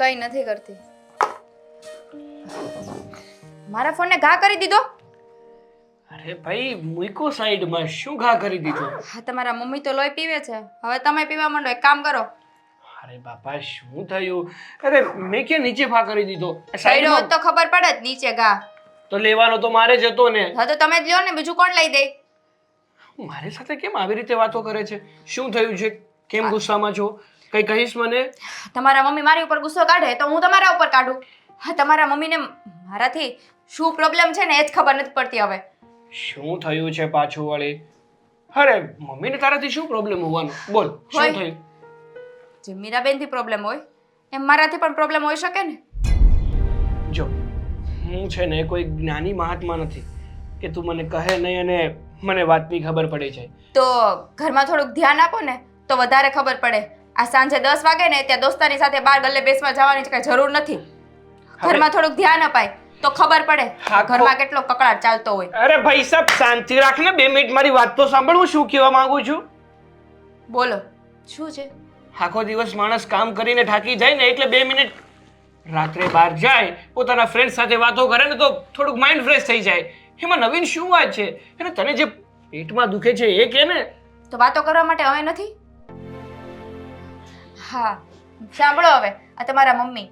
કઈ નથી કરતી. મારા ફોનને ઘા કરી દીધો. અરે ભાઈ મૂકો સાઈડમાં, શું ઘા કરી દીધો? હા, તમારા મમ્મી તો લોહી પીવે છે, હવે તમે પીવા માંડો. એક કામ કરો. અરે બાપા શું થયું? અરે મેં કે નીચે ઘા કરી દીધો? સાઈડ હોત તો ખબર પડે જ નીચે ઘા. તો લેવાનો તો મારે જ હતો ને. હા તો તમે જ લ્યો ને, બીજું કોણ લઈ દે? મારી સાથે કેમ આવી રીતે વાતો કરે છે? શું થયું છે? કેમ ગુસ્સામાં છો? કઈ કહીશ મને? તમારા મમ્મી મારી ઉપર ગુસ્સો કાઢે તો હું તમારા ઉપર કાઢું? હા, તમારા મમ્મીને મારાથી શું પ્રોબ્લેમ છે ને એ જ ખબર નથી પડતી હવે. શું થયું છે પાછું વળી? અરે મમ્મીને તારાથી શું પ્રોબ્લેમ હોવાનો? બોલ શું થયું? જે મીરાબેનથી પ્રોબ્લેમ હોય એમ મારાથી પણ પ્રોબ્લેમ હોઈ શકે ને. જો હું છે ને કોઈ જ્ઞાની મહાત્મા નથી કે તું મને કહે નહીં અને મને વાતની ખબર પડી જાય. તો ઘરમાં થોડુંક ધ્યાન આપો ને તો વધારે ખબર પડે. આ સાંજે 10 વાગે ને ત્યાં દોસ્તાની સાથે બહાર ગલ્લે બેસવા જવાની કઈ જરૂર નથી. ઘરમાં થોડુંક ધ્યાન અપાય તો ખબર પડે ઘરમાં કેટલો કકળાટ ચાલતો હોય. અરે ભાઈ સાહેબ શાંતિ રાખ ને, 2 મિનિટ મારી વાત તો સાંભળ. હું શું કહેવા માંગુ છું? બોલો શું છે? આખો દિવસ માણસ કામ કરીને થાકી જાય ને એટલે 2 મિનિટ રાત્રે બહાર જાય, પોતાના ફ્રેન્ડ સાથે વાતો કરે ને તો થોડુંક માઇન્ડ ફ્રેશ થઈ જાય. એમાં નવીન શું વાત છે? અને તને જે પેટમાં દુખે છે એ કે ને. તો વાતો કરવા માટે હવે નથી. હા સાંભળો, હવે આ તમારા મમ્મી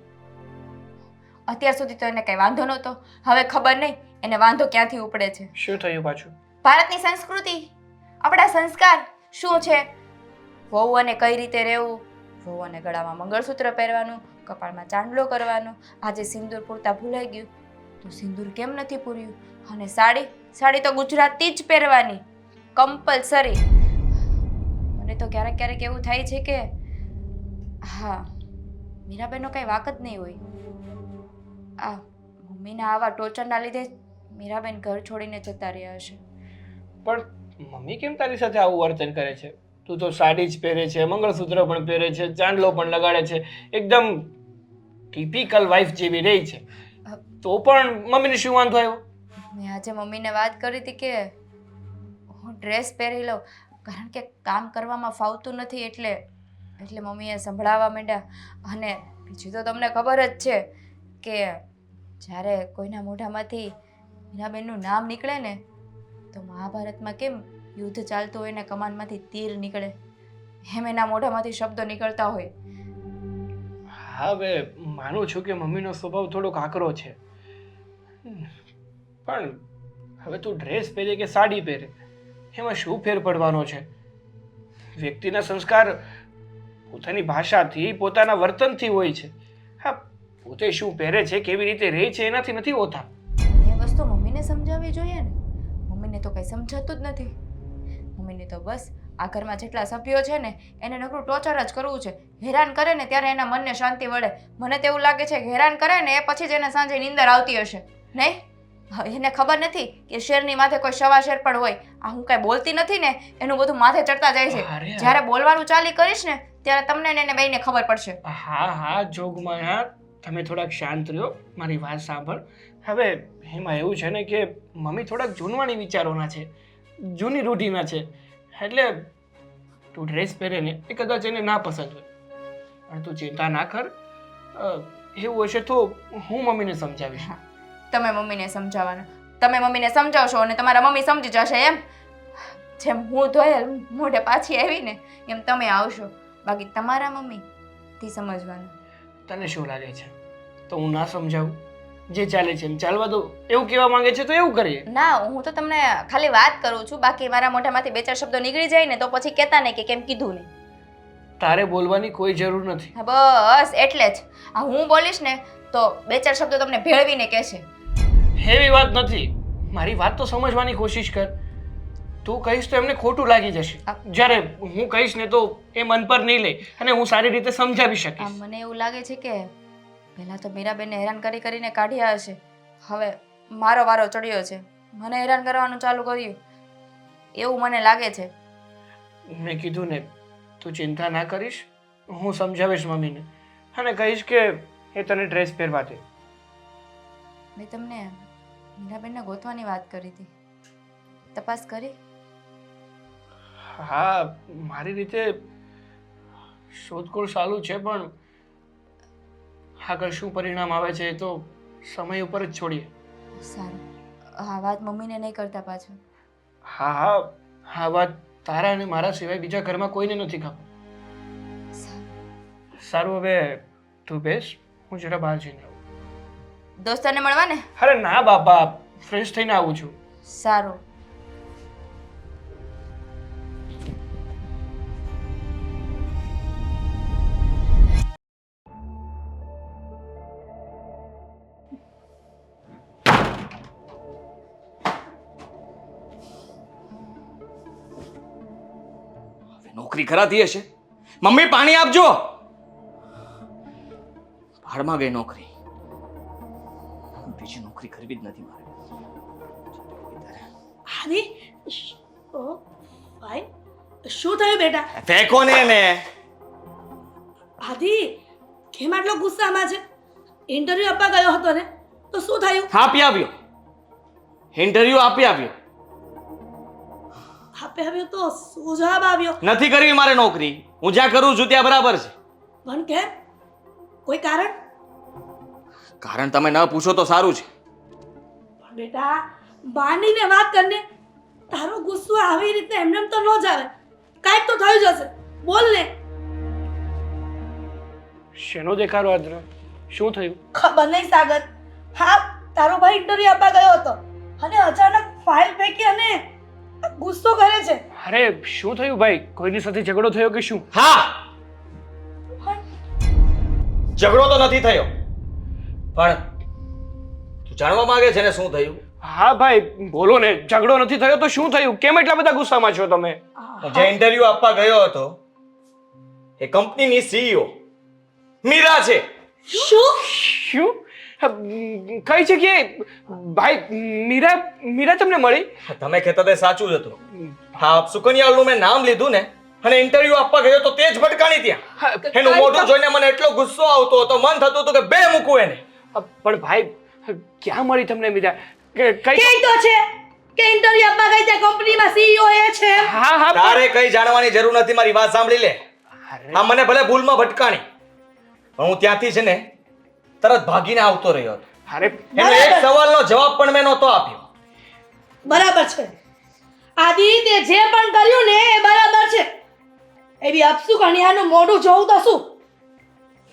અત્યાર સુધી તો એને કઈ વાંધો નહોતો, હવે ખબર નહીં એને વાંધો ક્યાંથી ઉપડે છે. શું થયું પાછું? ભારતની સંસ્કૃતિ, આપણા સંસ્કાર શું છે? વહુઓને કઈ રીતે રહેવું, વહુઓને ગળામાં મંગળસૂત્ર પહેરવાનું, કપાળમાં ચાંદલો કરવાનો. આજે સિંદૂર પૂરતા ભૂલાઈ ગયું તો સિંદૂર કેમ નથી પૂર્યું? અને સાડી તો ગુજરાતી જ પહેરવાની, કમ્પલસરી. મને તો ક્યારેક ક્યારેક એવું થાય છે કે હા, મીરાબેનનો કઈ વાક જ નહીં હોય. આ મમ્મીના આવા ટોર્ચરના લીધે મીરાબેન ઘર છોડીને જતા રહ્યા હશે. પણ મમ્મી કેમ તારી સાથે આવું વર્તન કરે છે? તું તો સાડી જ પહેરે છે, મંગળસૂત્ર પણ પહેરે છે, ચાંદલો પણ લગાડે છે, એકદમ ટિપિકલ વાઇફ જેવી રહી છે, તો પણ મમ્મીને શું વાંધો આવ્યો? મેં આજે મમ્મીને વાત કરી હતી કે હું ડ્રેસ પહેરી લઉં, કારણ કે કામ કરવામાં ફાવતું નથી. એટલે મમ્મીએ સંભળાવવા માંડ્યા. અને બીજું તો તમને ખબર જ છે કે જ્યારે કોઈના મોઢામાંથી મીરાબેનનું નામ નીકળે ને તો મહાભારતમાં કેમ યુદ્ધ ચાલતું હોય ને કમાનમાંથી તીર નીકળે, એમ એના મોઢામાંથી શબ્દો નીકળતા હોય. હવે માનું છું કે મમ્મીનો સ્વભાવ થોડોક આકરો છે, પણ હવે તું ડ્રેસ પહેરે કે સાડી પહેરે એમાં શું ફેર પડવાનો છે? વ્યક્તિના સંસ્કાર પોતાની ભાષાથી, પોતાના વર્તનથી હોય છે. હા, પોતે શું પહેરે છે, કેવી રીતે રહે છે એનાથી નથી હોતા. એ વસ્તુ મમ્મીને સમજાવવી જોઈએ ને. મમ્મીને તો કંઈ સમજાતું જ નથી. મમ્મીને તો બસ આ ઘરમાં જેટલા સભ્યો છે ને એને નકરું ટોર્ચર જ કરવું છે. હેરાન કરે ને ત્યારે એના મનને શાંતિ મળે. મને તો એવું લાગે છે કે હેરાન કરે ને એ પછી જ એને સાંજે નીંદર આવતી હશે નહીં. એને ખબર નથી કે શેરની માથે કોઈ સવા શેર પણ હોય. આ હું કાંઈ બોલતી નથી ને એનું બધું માથે ચડતા જાય છે. જ્યારે બોલવાનું ચાલી કરીશ ને ત્યારે તમને ને એને બેયને ખબર પડશે. હા જોગમાં, હા તમે થોડાક શાંત રહ્યો, મારી વાત સાંભળ. હવે એમાં એવું છે ને કે મમ્મી થોડાક જૂનવાણી વિચારોના છે, જૂની રૂઢીના છે, એટલે તું ડ્રેસ પહેરે ને એ કદાચ એને ના પસંદ હોય, પણ તું ચિંતા ના કર. એવું હશે તો હું મમ્મીને સમજાવીશ. તમે મમ્મીને સમજાવવાના, તમે મમ્મીને સમજાવશો અને તમારા મમ્મી સમજી જશે એમ. જેમ હું ધોયેલ મોઢે પાછી આવી ને એમ તમે આવશો. બાકી તમારા મમ્મી થી સમજવાનું. તને શું લાગે છે તો હું ના સમજાવું? જે ચાલે છે એમ ચાલવા દો. એવું કહેવા માંગે છે તો એવું કરીએ. ના, હું તો તમને ખાલી વાત કરું છું. બાકી મારા મોઢામાંથી 2-4 શબ્દો નીકળી જાય ને તો પછી કહેતા નહીં કે કેમ કીધું નહીં. તારે બોલવાની કોઈ જરૂર નથી. બસ એટલે જ આ હું બોલીશ ને તો 2-4 શબ્દો તમને ભેળવીને કહેશે. એવી વાત નથી, મારી વાત તો સમજવાની કોશિશ કર. તું કહીશ તો એમને ખોટું લાગી જશે. જ્યારે હું કહીશ ને તો એ મન પર નહીં લે અને હું સારી રીતે સમજાવી શકીશ. મને એવું લાગે છે કે પહેલા તો મીરાબેનને હેરાન કરીને કાઢ્યા હશે, હવે મારો વારો ચડ્યો છે, મને હેરાન કરવાનું ચાલુ કર્યું એવું મને લાગે છે. મેં કીધું ને તું ચિંતા ના કરીશ, હું સમજાવીશ મમ્મીને અને કહીશ કે એ તને ડ્રેસ પહેરવા દે. મેં તમને મીરાબેનને ગોતવાની વાત કરી હતી. તપાસ કરી? હા, મારી રીતે શોધખોળ ચાલુ છે, પણ આગળ શું પરિણામ આવે છે એ તો સમય ઉપર જ છોડીએ. સારું, આ વાત મમ્મીને નહીં કરતા પાછું. હા હા, આ વાત તારા અને મારા સિવાય બીજા ઘરમાં કોઈને નથી ખબર. સારું. સારું, હવે તું બેસ, હું જરા બહાર જઈને આવું. દોસ્તને મળવા ને? અરે ના બાપા, ફ્રેશ થઈને આવું છું. સારું. નોકરી કરાતી હશે. મમ્મી પાણી આપજો. ભાડમાં ગઈ નોકરી. બીજી નોકરી કરવી જ નથી મારે. આદિ, ઓ ભાઈ, શું થયું બેટા? ફેંકો ને એને. આદિ, કેમ આટલો ગુસ્સામાં છે? ઇન્ટરવ્યુ આપવા ગયો હતો ને, તો શું થયું? આપી આવ્યો. ઇન્ટરવ્યુ આપી આવ્યો. આપે આવ્યો તો શું જવાબ આવ્યો? નથી કરવી મારે નોકરી. હું જ્યાં કરું છું ત્યાં બરાબર છે. પણ કેમ? કોઈ કારણ? કારણ તમે ન પૂછો તો સારું છે. પણ બેટા, માંડીને વાત કરને. તારો ગુસ્સો આવી રીતે એમનેમ તો ન જ આવે. કાંઈક તો થયું જશે. બોલ ને. શેનો દેખાડો આદ્ર? શું થયું? ખબર નહીં સાગર. હા, તારો ભાઈ ઇન્ટરવ્યુ આપવા ગયો હતો અને અચાનક ફાઇલ ફેંકી અને ગુસ્સો કરે છે. અરે શું થયું ભાઈ? કોઈની સાથે ઝઘડો થયો કે શું? હા, ઝઘડો તો નથી થયો, પણ તું જાણવા માંગે છે ને શું થયું? હા ભાઈ, બોલો ને. ઝઘડો નથી થયો તો શું થયું? કેમ એટલા બધા ગુસ્સામાં છો તમે? હું જે ઇન્ટરવ્યુ આપવા ગયો હતો એ કંપનીની સીઈઓ મીરા છે. શું? શું? કઈ જગ્યાએ? ભાઈ, મીરા તમને મળી? તમે કહેતા તે સાચું જ હતું. હા, સુકન્યાલનું મેં નામ લીધું ને અને ઇન્ટરવ્યુ આપવા ગયો તો તે જ ભટકાણી ત્યાં. એનું મોઢું જોઈને મને એટલો ગુસ્સો આવતો હતો, મન થતું હતું કે બે મૂકું એને. પણ ભાઈ, ક્યાં મળી તમને મીરા? કઈ તો છે કે ઇન્ટરવ્યુ આપવા ગઈ ત્યાં કંપનીમાં સીઈઓ એ છે. હા હા. તારે કઈ જાણવાની જરૂર નથી, મારી વાત સાંભળી લે. હા, મને ભલે ભૂલમાં ભટકાણી, પણ હું ત્યાંથી છે ને તરત ભાગીને આવતો રહ્યો હતો. અરે એનો એક સવાલનો જવાબ પણ મેં નહોતો આપ્યો. બરાબર છે. આદિ, તે જે પણ કર્યું ને એ બરાબર છે. એવી અપસુ કન્યાનું મોઢું જોવું તો શું?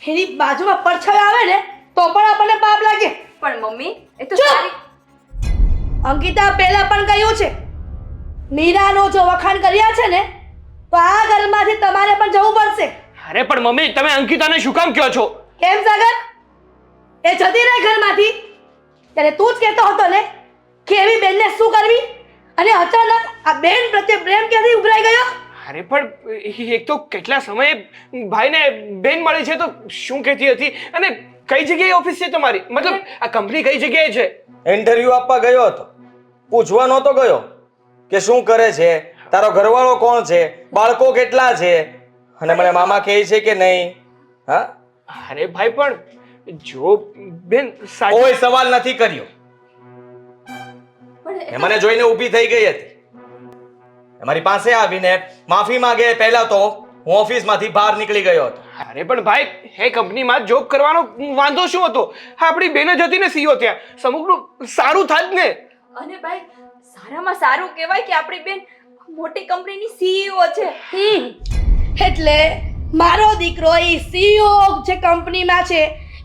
એની બાજુમાં પડછાયો આવે ને તો પણ આપણને પાપ લાગે. પણ મમ્મી, એ તો ચૂપ! સારી. અંકિતા પહેલા પણ કહ્યું છે, મીરાનો જો વખાણ કર્યા છે ને તો આ ઘરમાંથી તમારે પણ જવું પડશે. અરે પણ મમ્મી, તમે અંકિતાને શું કામ કહો છો? કેમ સાગર? એ જતી રહે ઘરમાંથી ત્યારે તું જ કહેતો હતો ને કે એવી બેનને શું કરવી, અને અચાનક આ બેન પ્રત્યે પ્રેમ ક્યાંથી ઉભરાઈ ગયો? અરે પણ એક તો કેટલા સમયે ભાઈને બેન મળી છે તો શું કહેતી હતી? અને કઈ જગ્યાએ ઓફિસ છે તમારી? મતલબ આ કંપની કઈ જગ્યાએ છે? ઇન્ટરવ્યુ આપવા ગયો હતો, પૂછવા નહોતો ગયો કે શું કરે છે, તારો ઘરવાળો કોણ છે, બાળકો કેટલા છે, અને મને મામા કહે છે કે નહીં. હા, અરે ભાઈ, પણ જો બેન સાચું. કોઈ સવાલ નથી કર્યો. એ મને જોઈને ઊભી થઈ ગઈ હતી. મારી પાસે આવીને માફી માંગે પહેલા તો હું ઓફિસમાંથી બહાર નીકળી ગયો હતો. અરે પણ ભાઈ, એ કંપનીમાં જોબ કરવાનો વાંધો શું હતો? આપણી બેન જ હતી ને સીઓ ત્યાં. સમગ્ર સારું થાત ને. અને ભાઈ, સારામાં સારું કહેવાય કે આપણી બેન મોટી કંપનીની સીઈઓ છે. એટલે મારો દીકરો એ સીઈઓ જે કંપનીમાં છે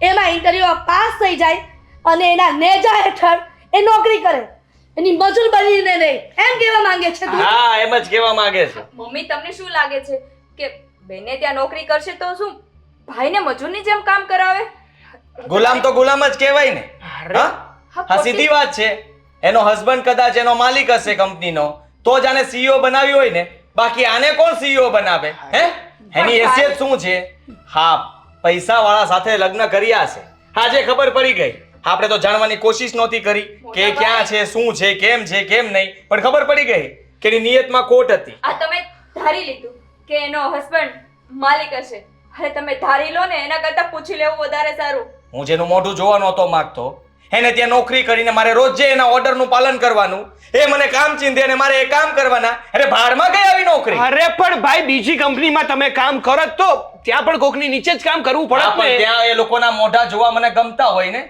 એમાં ઇન્ટરવ્યુ પાસ થઈ જાય અને એના નેજા હેઠળ એ નોકરી કરે, એની મજૂર બનીને નહીં, એમ કહેવા માંગે છે તું? હા, એમ જ કહેવા માંગે છે. મમ્મી, તમને શું લાગે છે કે બેને ત્યાં નોકરી કરશે તો શું ભાઈને મજૂરની જેમ કામ કરાવે? ગુલામ તો ગુલામ જ કહેવાય ને. હા, હા, સીધી વાત છે. એનો હસબન્ડ કદાચ એનો માલિક હશે કંપનીનો, તો જ આને સીઈઓ બનાવી હોય ને. બાકી આને કોણ સીઈઓ બનાવે? હે, એની હેસિયત શું છે? હા, પૈસા વાળા સાથે લગ્ન કર્યા છે. આજે ખબર પડી ગઈ. આપણે તો જાણવાની કોશિશ નહોતી કરી કે ક્યાં છે, શું છે, કેમ નહીં, પણ ખબર પડી ગઈ કે એની નિયતમાં ખોટ હતી. આ તમે ધારી લીધું કે એનો હસબન્ડ માલિક હશે અરે તમે ધારી લો ને એના કરતાં પૂછી લેવું વધારે સારું. હું જેનું મોઢું જોવા નહોતો માંગતો એને ત્યાં નોકરી કરીને મારે રોજ જે એના ઓર્ડરનું પાલન કરવાનું, એ મને કામ ચીંધે અને મારે એ કામ કરવાના. અરે ભાડમાં ગઈ આવી નોકરી. અરે પણ ભાઈ બીજી કંપનીમાં તમે કામ કરો તો ત્યાં પણ કોકની નીચે જ કામ કરવું હા, પડે પણ ને. ત્યાં એ લોકોના મોઢા જોવા મને ગમતા હોય ને,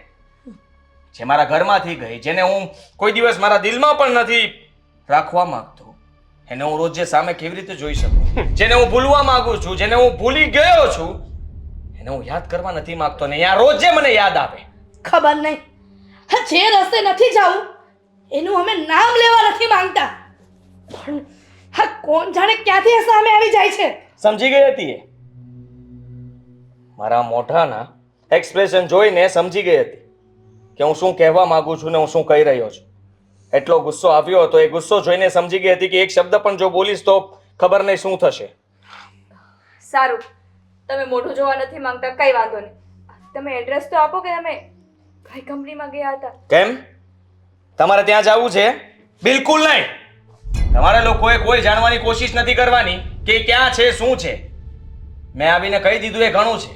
જે મારા ઘરમાંથી ગઈ, જેને હું કોઈ દિવસ મારા દિલમાં પણ નથી રાખવા માંગતો, એને હું રોજ જે સામે કેવી રીતે જોઈ શકું? જેને હું ભૂલવા માંગુ છું, જેને હું ભૂલી ગયો છું, એને હું યાદ કરવા નથી માંગતો ને યાર રોજ જે મને યાદ આવે. ખબર નહીં, હા જે રસ્તે નથી જવું એનું અમે નામ લેવા નથી માંગતા, પણ હા કોણ જાણે ક્યાંથી એ સામે આવી જાય છે. સમજી ગઈ હતી એ મારા મોઢાના એક્સપ્રેશન જોઈને સમજી ગઈ હતી કે હું શું કહેવા માંગુ છું ને હું શું કહી રહ્યો છું. એટલો ગુસ્સો આવ્યો હતો, એ ગુસ્સો જોઈને સમજી ગઈ હતી કે એક શબ્દ પણ જો બોલીશ તો ખબર નહીં શું થશે. સારું, તમે મોઢું જોવા નથી માંગતા, કઈ વાંધો નહીં. તમે એડ્રેસ તો આપો કે તમે કઈ કંપનીમાં ગયા હતા. કેમ તમારે ત્યાં જવું છે? બિલકુલ નહીં. તમારે લોકોએ કોઈ જાણવાની કોશિશ નથી કરવાની કે ક્યાં છે શું છે. મેં આવીને કહી દીધું એ ઘણું છે.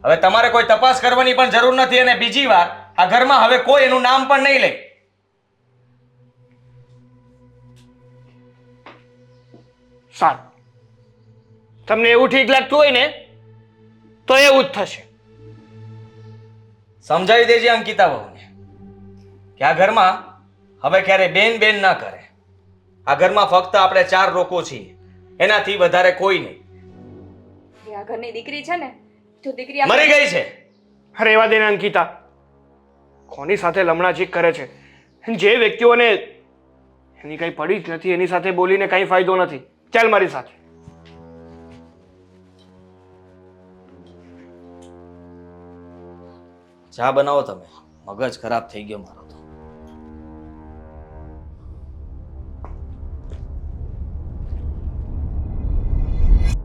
હવે તમારે કોઈ તપાસ કરવાની પણ જરૂર નથી અને બીજી વાર આ ઘરમાં હવે કોઈ એનું નામ પણ નહીં લે. સારું, તમને એવું ઠીક લાગતું હોય ને તો એવું જ થશે. સમજાવી દેજે અંકિતા વહુને કે આ ઘરમાં હવે ક્યારે બેન બેન ના કરે. આ ઘરમાં ફક્ત આપણે 4 લોકો છીએ, એનાથી વધારે કોઈ નહીં. એ આ ઘરની દીકરી છે ને, જો દીકરી મરી ગઈ છે. અરે એવા દેને અંકિતા, કોની સાથે લમણાચીક કરે છે? જે વ્યક્તિઓને એની કઈ પડી જ નથી એની સાથે બોલીને કઈ ફાયદો નથી. ચાલ મારી સાથે. ચા બનાવો તમે, મગજ ખરાબ થઈ ગયો મારો.